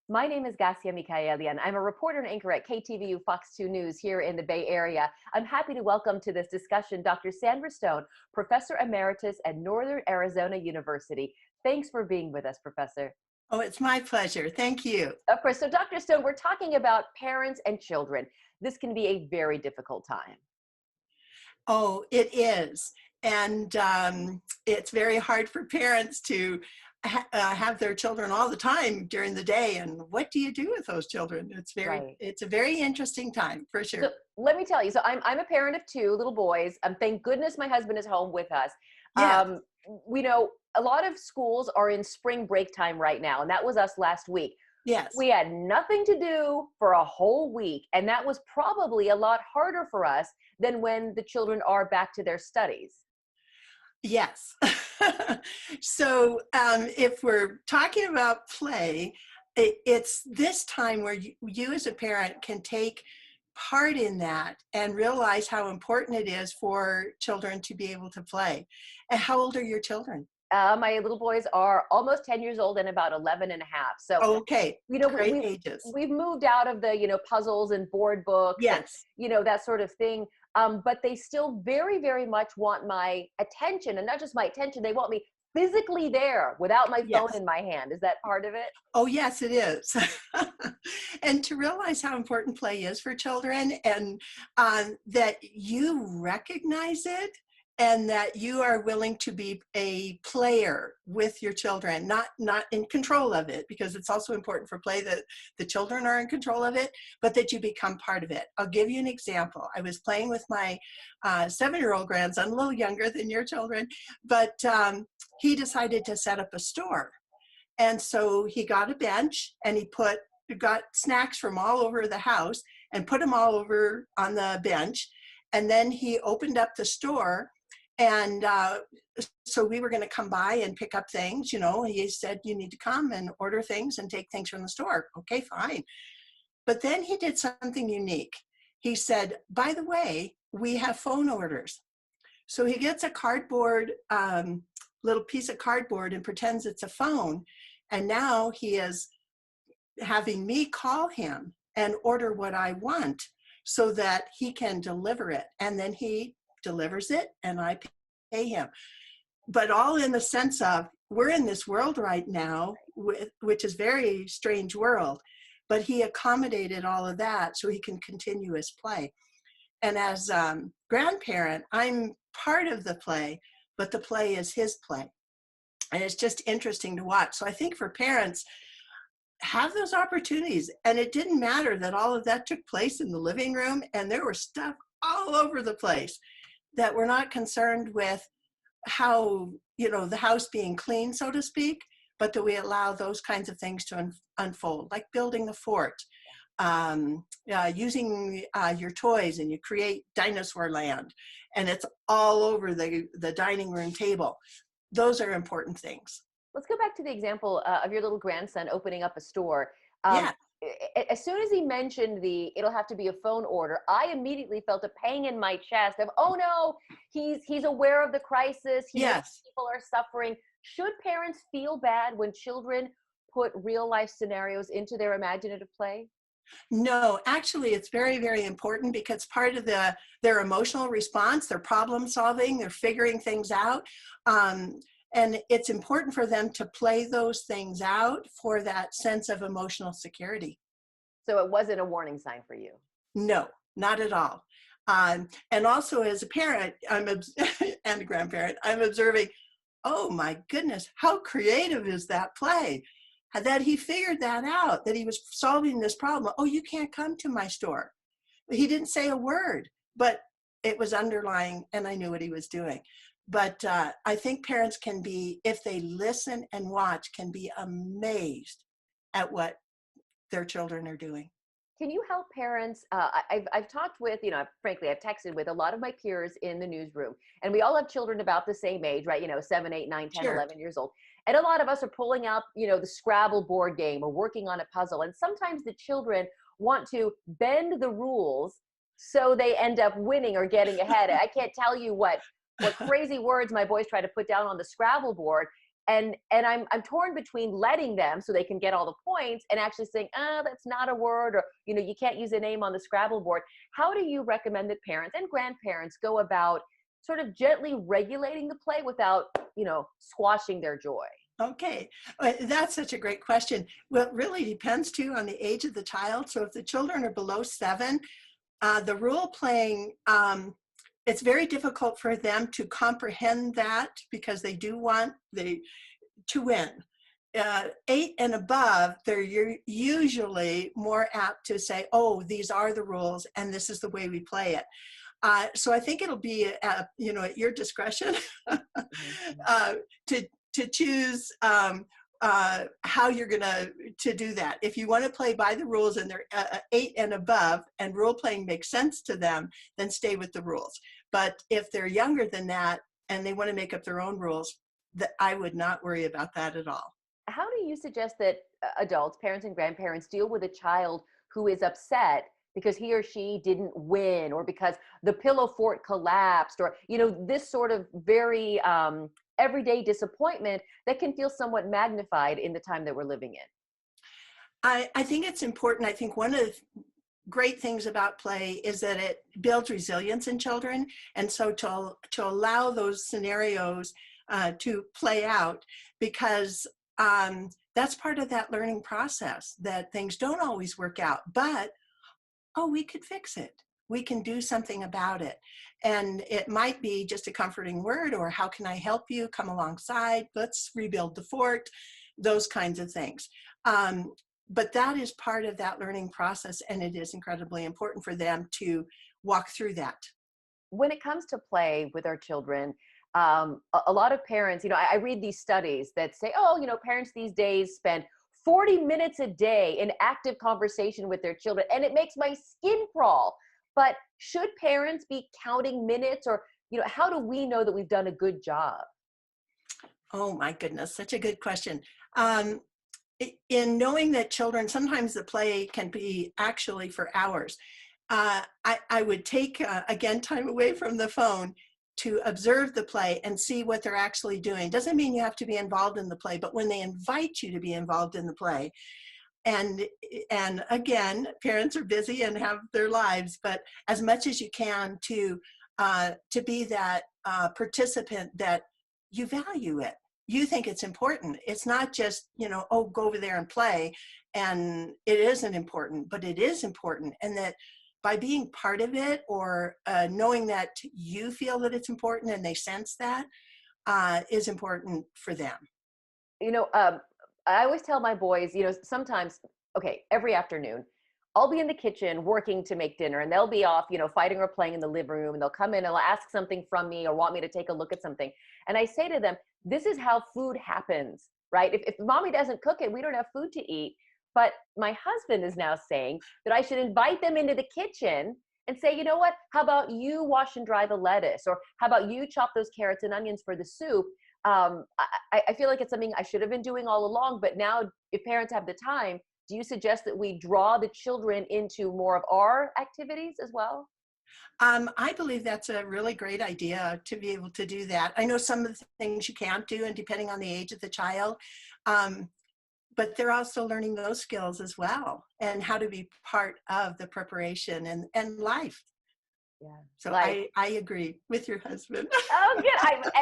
My name is Gasia Mikaelian. I'm a reporter and anchor at KTVU Fox 2 News here in the Bay Area. I'm happy to welcome to this discussion Dr. Sandra Stone, Professor Emeritus at Northern Arizona University. Thanks for being with us, Professor. Oh, it's my pleasure. Thank you. Of course, so Dr. Stone, we're talking about parents and children. This can be a very difficult time. Oh, it is. And it's very hard for parents to have their children all the time during the day. And what do you do with those children? Right. It's a very interesting time for So sure. let me tell you, so I'm a parent of two little boys. Thank goodness my husband is home with us. Yes, Um, we know a lot of schools are in spring break time right now, and that was us last week. yes, We had nothing to do for a whole week, and that was probably a lot harder for us than when the children are back to their studies. yes. So if we're talking about play, it's this time where you as a parent can take part in that and realize how important it is for children to be able to play. And how old are your children? My little boys are almost 10 years old and about 11 and a half. So, Okay, you know, great ages. we've moved out of the, puzzles and board books and, Yes, that sort of thing. But they still very, very much want my attention, and not just my attention. They want me physically there without my phone yes. in my hand. Is that part of it? Oh, yes, it is. And to realize how important play is for children and that you recognize it and that you are willing to be a player with your children, not in control of it, because it's also important for play that the children are in control of it, but that you become part of it. I'll give you an example. I was playing with my 7-year-old grandson, a little younger than your children, but he decided to set up a store. And so he got a bench and he got snacks from all over the house and put them all over on the bench. And then he opened up the store. And so we were going to come by and pick up things. He said, you need to come and order things and take things from the store. Okay, fine. But then he did something unique. He said, by the way, we have phone orders. So he gets a cardboard, little piece of cardboard and pretends it's a phone. And now he is having me call him and order what I want so that he can deliver it. And then he delivers it and I pay him. But all in the sense of we're in this world right now, which is very strange world, but he accommodated all of that so he can continue his play. And as grandparent, I'm part of the play, but the play is his play. And it's just interesting to watch. So I think for parents, have those opportunities. And it didn't matter that all of that took place in the living room and there was stuff all over the place, that we're not concerned with how, the house being clean, so to speak, but that we allow those kinds of things to unfold, like building the fort, using your toys, and you create dinosaur land and it's all over the dining room table. Those are important things. Let's go back to the example of your little grandson opening up a store. Um, Yeah, as soon as he mentioned it'll have to be a phone order, I immediately felt a pang in my chest of, oh no, he's aware of the crisis. He knows yes. people are suffering. Should parents feel bad when children put real life scenarios into their imaginative play? No, actually, it's very, very important because part of their emotional response, their problem solving, they're figuring things out. And it's important for them to play those things out for that sense of emotional security. So it wasn't a warning sign for you. No, not at all. And also as a parent, and a grandparent, I'm observing, oh my goodness, how creative is that play? That he figured that out, that he was solving this problem. Oh, you can't come to my store. He didn't say a word, but it was underlying and I knew what he was doing. But I think parents can be, if they listen and watch, can be amazed at what their children are doing. Can you help parents? I've talked with, frankly, I've texted with a lot of my peers in the newsroom, and we all have children about the same age, right? 7, 8, 9, 10, Sure. 11 years old. And a lot of us are pulling up, the Scrabble board game or working on a puzzle. And sometimes the children want to bend the rules so they end up winning or getting ahead. I can't tell you what crazy words my boys try to put down on the Scrabble board. and I'm torn between letting them so they can get all the points and actually saying, that's not a word, or you can't use a name on the Scrabble board. How do you recommend that parents and grandparents go about sort of gently regulating the play without squashing their joy? Okay, that's such a great question. Well, it really depends too on the age of the child. So if the children are below 7, the role playing, it's very difficult for them to comprehend that because they do want to win. 8 and above, they're usually more apt to say, oh, these are the rules and this is the way we play it. So I think it'll be at your discretion to choose how you're gonna to do that. If you want to play by the rules and they're 8 and above and role playing makes sense to them, then stay with the rules. But if they're younger than that and they want to make up their own rules, I would not worry about that at all. How do you suggest that adults, parents and grandparents, deal with a child who is upset because he or she didn't win, or because the pillow fort collapsed, or this sort of very everyday disappointment that can feel somewhat magnified in the time that we're living in? I think it's important. I think one of the great things about play is that it builds resilience in children, and so to allow those scenarios to play out, because that's part of that learning process, that things don't always work out, but we could fix it. We can do something about it. And it might be just a comforting word, or how can I help you? Come alongside, let's rebuild the fort, those kinds of things. But that is part of that learning process, and it is incredibly important for them to walk through that. When it comes to play with our children, a lot of parents, I read these studies that say, parents these days spend 40 minutes a day in active conversation with their children, and it makes my skin crawl. But should parents be counting minutes, or how do we know that we've done a good job? Oh my goodness, such a good question. In knowing that children, sometimes the play can be actually for hours, I would take, again, time away from the phone to observe the play and see what they're actually doing. Doesn't mean you have to be involved in the play, but when they invite you to be involved in the play, and again, parents are busy and have their lives, but as much as you can to be that participant, that you value it. You think it's important. It's not just, go over there and play, and it isn't important, but it is important. And that by being part of it, or knowing that you feel that it's important and they sense that, is important for them. I always tell my boys, sometimes, okay, every afternoon, I'll be in the kitchen working to make dinner, and they'll be off, fighting or playing in the living room, and they'll come in and they'll ask something from me or want me to take a look at something. And I say to them, this is how food happens, right? If mommy doesn't cook it, we don't have food to eat. But my husband is now saying that I should invite them into the kitchen and say, you know what, how about you wash and dry the lettuce? Or how about you chop those carrots and onions for the soup? I feel like it's something I should have been doing all along, but now if parents have the time, do you suggest that we draw the children into more of our activities as well? I believe that's a really great idea, to be able to do that. I know some of the things you can't do, and depending on the age of the child, but they're also learning those skills as well, and how to be part of the preparation and life. Yeah. So Like, I agree with your husband. oh, good.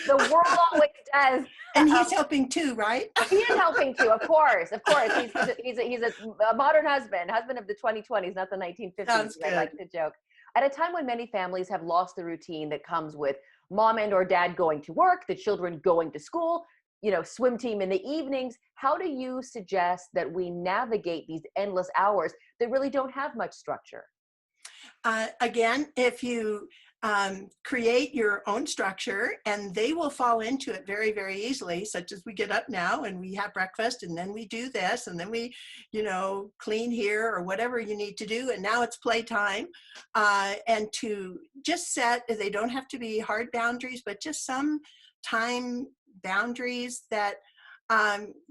The world always does. And he's helping too, right? He is helping too, of course, of course. He's a modern husband of the 2020s, not the 1950s. Sounds I like good. to joke. At a time when many families have lost the routine that comes with mom and or dad going to work, the children going to school, swim team in the evenings, how do you suggest that we navigate these endless hours that really don't have much structure? Again, if you create your own structure, and they will fall into it very, very easily, such as we get up now and we have breakfast, and then we do this, and then we, clean here, or whatever you need to do, and now it's playtime. And to just set, they don't have to be hard boundaries, but just some time boundaries that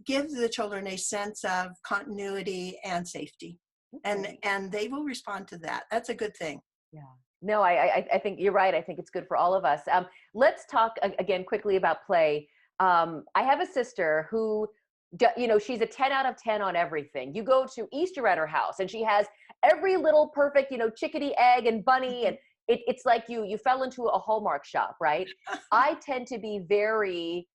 give the children a sense of continuity and safety. Okay. And they will respond to that. That's a good thing. Yeah. No, I think you're right. I think it's good for all of us. Let's talk again quickly about play. I have a sister who, she's a 10 out of 10 on everything. You go to Easter at her house and she has every little perfect, chickadee, egg, and bunny. And it's like you fell into a Hallmark shop, right? I tend to be very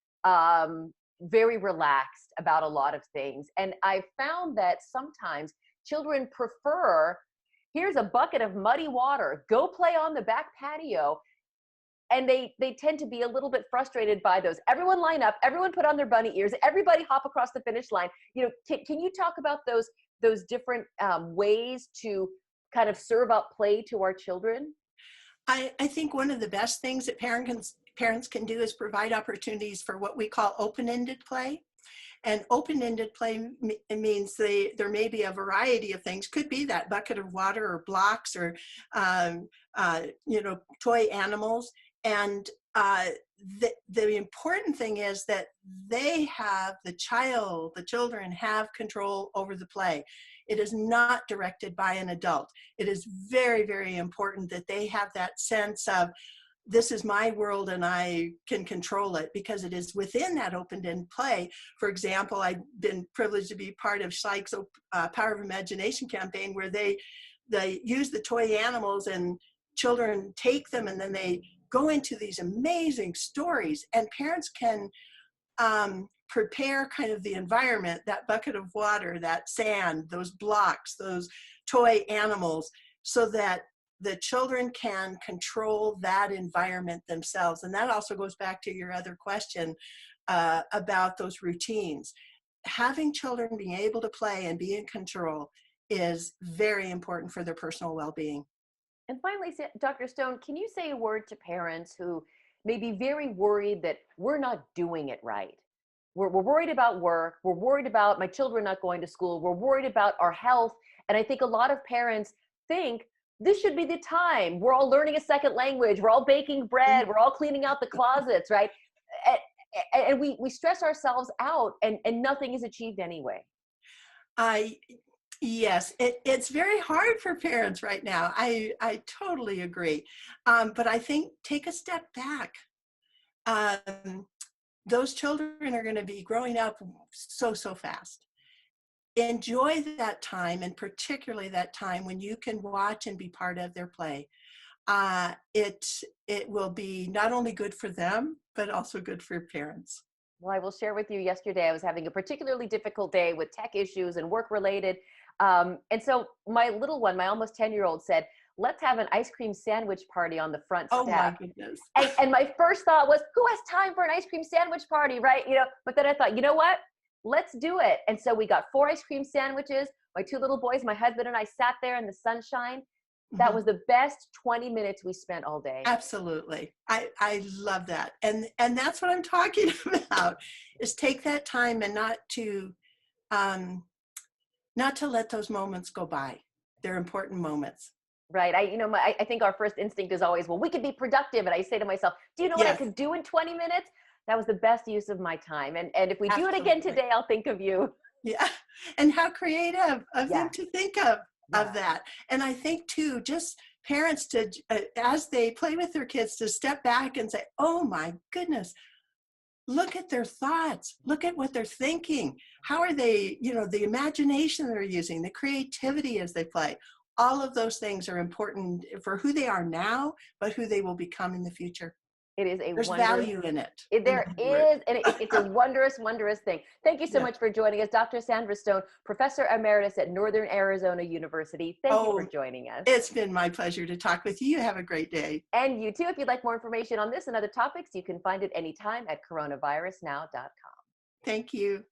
relaxed about a lot of things. And I found that sometimes children prefer, here's a bucket of muddy water, go play on the back patio. And they tend to be a little bit frustrated by those. Everyone line up, everyone put on their bunny ears, everybody hop across the finish line. Can you talk about those different ways to kind of serve up play to our children? I think one of the best things that parents can do is provide opportunities for what we call open-ended play. And open-ended play means there may be a variety of things. Could be that bucket of water or blocks or toy animals. And the important thing is that the children have control over the play. It is not directed by an adult. It is very, very important that they have that sense of, this is my world and I can control it, because it is within that open-end play. For example, I've been privileged to be part of Schleich's Power of Imagination campaign, where they use the toy animals and children take them and then they go into these amazing stories, and parents can prepare kind of the environment, that bucket of water, that sand, those blocks, those toy animals, so that the children can control that environment themselves. And that also goes back to your other question about those routines. Having children being able to play and be in control is very important for their personal well-being. And finally, Dr. Stone, can you say a word to parents who may be very worried that we're not doing it right? We're worried about work. We're worried about my children not going to school. We're worried about our health. And I think a lot of parents think this should be the time. We're all learning a second language. We're all baking bread. We're all cleaning out the closets, right? And we stress ourselves out, and nothing is achieved anyway. Yes, it's very hard for parents right now. I totally agree. But I think take a step back. Those children are going to be growing up so fast. Enjoy that time, and particularly that time when you can watch and be part of their play. It will be not only good for them, but also good for parents. Well, I will share with you, yesterday I was having a particularly difficult day with tech issues and work related. And so my little one, my almost 10-year-old, said, let's have an ice cream sandwich party on the front step. Oh my goodness. And my first thought was, who has time for an ice cream sandwich party, right? But then I thought, you know what? Let's do it. And so we got 4 ice cream sandwiches. My 2 little boys, my husband and I, sat there in the sunshine. That was the best 20 minutes we spent all day. Absolutely. I love that. And that's what I'm talking about, is take that time and not to let those moments go by. They're important moments. Right. I think our first instinct is always, well, we could be productive. And I say to myself, do you know what I could do in 20 minutes? That was the best use of my time. And if we do it again today, I'll think of you. Yeah. And how creative of them to think of that. And I think too, just parents to, as they play with their kids, to step back and say, oh my goodness, look at their thoughts, look at what they're thinking. How are they, the imagination they're using, the creativity as they play. All of those things are important for who they are now, but who they will become in the future. It is There's value in it. There is, and it's a wondrous thing. Thank you so much for joining us, Dr. Sandra Stone, Professor Emeritus at Northern Arizona University. Thank you for joining us. It's been my pleasure to talk with you. Have a great day. And you too. If you'd like more information on this and other topics, you can find it anytime at coronavirusnow.com. Thank you.